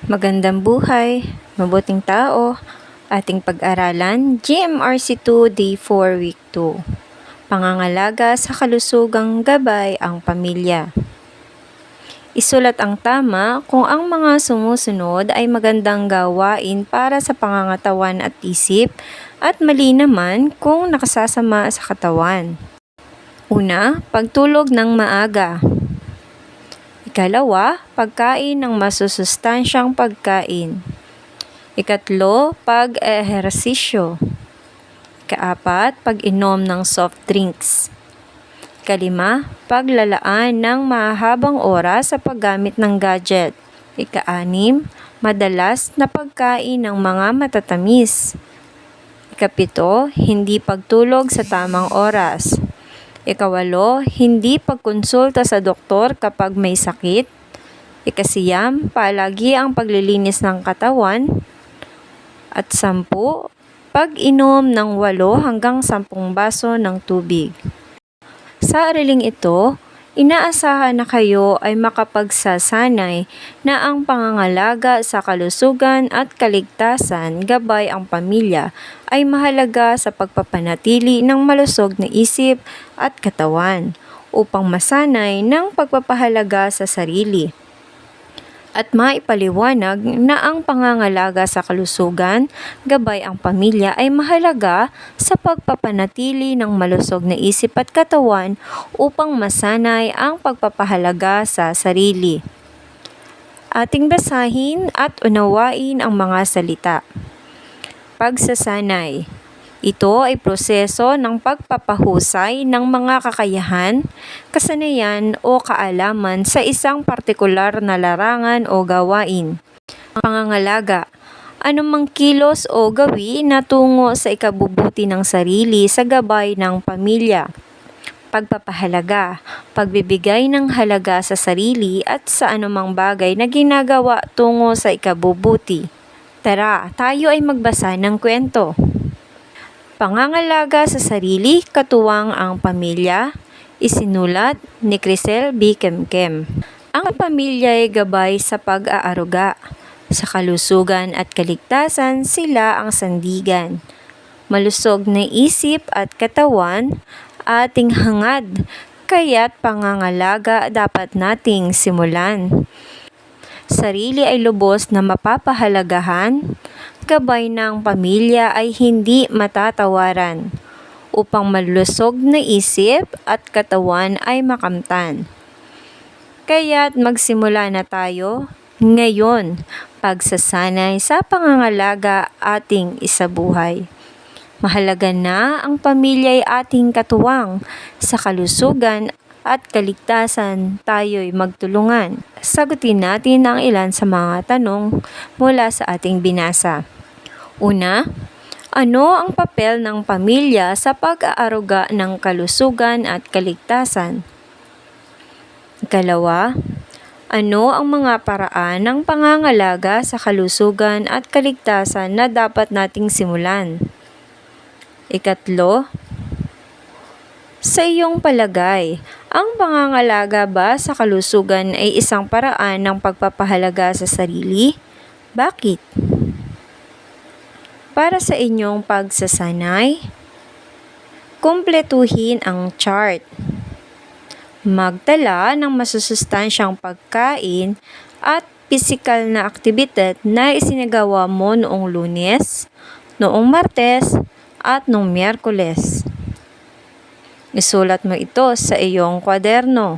Magandang buhay, mabuting tao, ating pag-aralan, GMRC 2 Day 4 Week 2. Pangangalaga sa kalusugang gabay ang pamilya. Isulat ang tama kung ang mga sumusunod ay magandang gawain para sa pangangatawan at isip at mali naman kung nakasasama sa katawan. Una, pagtulog ng maaga. Ikalawa, pagkain ng masusustansyang pagkain. Ikatlo, pag-ehersisyo. Ikaapat, pag-inom ng soft drinks. Ikalima, paglalaan ng mahabang oras sa paggamit ng gadget. Ikaanim, madalas na pagkain ng mga matatamis. Ikapito, hindi pagtulog sa tamang oras. Ikawalo, hindi pagkonsulta sa doktor kapag may sakit. Ikasiyam, palagi ang paglilinis ng katawan. At 10, pag-inom ng 8 hanggang 10 baso ng tubig. Sa araling ito, inaasahan na kayo ay makapagsasanay na ang pangangalaga sa kalusugan at kaligtasan gabay ang pamilya ay mahalaga sa pagpapanatili ng malusog na isip at katawan upang masanay ng pagpapahalaga sa sarili. At maipaliwanag na ang pangangalaga sa kalusugan gabay ang pamilya ay mahalaga sa pagpapanatili ng malusog na isip at katawan upang masanay ang pagpapahalaga sa sarili. Ating basahin at unawain ang mga salita. Pagsasanay. Ito ay proseso ng pagpapahusay ng mga kakayahan, kasanayan o kaalaman sa isang partikular na larangan o gawain. Pangangalaga. Anumang kilos o gawi na tungo sa ikabubuti ng sarili sa gabay ng pamilya. Pagpapahalaga. Pagbibigay ng halaga sa sarili at sa anumang bagay na ginagawa tungo sa ikabubuti. Tara, tayo ay magbasa ng kwento. Pangangalaga sa sarili, katuwang ang pamilya. Isinulat ni Crisel B. Kemkem. Ang pamilya ay gabay sa pag-aaruga. Sa kalusugan at kaligtasan, sila ang sandigan. Malusog na isip at katawan, ating hangad, kaya't pangangalaga dapat nating simulan. Sarili ay lubos na mapapahalagahan, gabay ng pamilya ay hindi matatawaran, upang malusog na isip at katawan ay makamtan. Kaya't magsimula na tayo ngayon, pagsasanay sa pangangalaga ating isabuhay. Mahalaga na ang pamilya ay ating katuwang sa kalusugan at kaligtasan, tayo'y magtulungan. Sagutin natin ang ilan sa mga tanong mula sa ating binasa. Una, ano ang papel ng pamilya sa pag-aaruga ng kalusugan at kaligtasan? Ikalawa, ano ang mga paraan ng pangangalaga sa kalusugan at kaligtasan na dapat nating simulan? Ikatlo, sa iyong palagay, ang pangangalaga ba sa kalusugan ay isang paraan ng pagpapahalaga sa sarili? Bakit? Para sa inyong pagsasanay, kumpletuhin ang chart. Magtala ng masusustansyang pagkain at pisikal na aktibidad na isinagawa mo noong Lunes, noong Martes at noong Miyerkules. Isulat mo ito sa iyong kwaderno.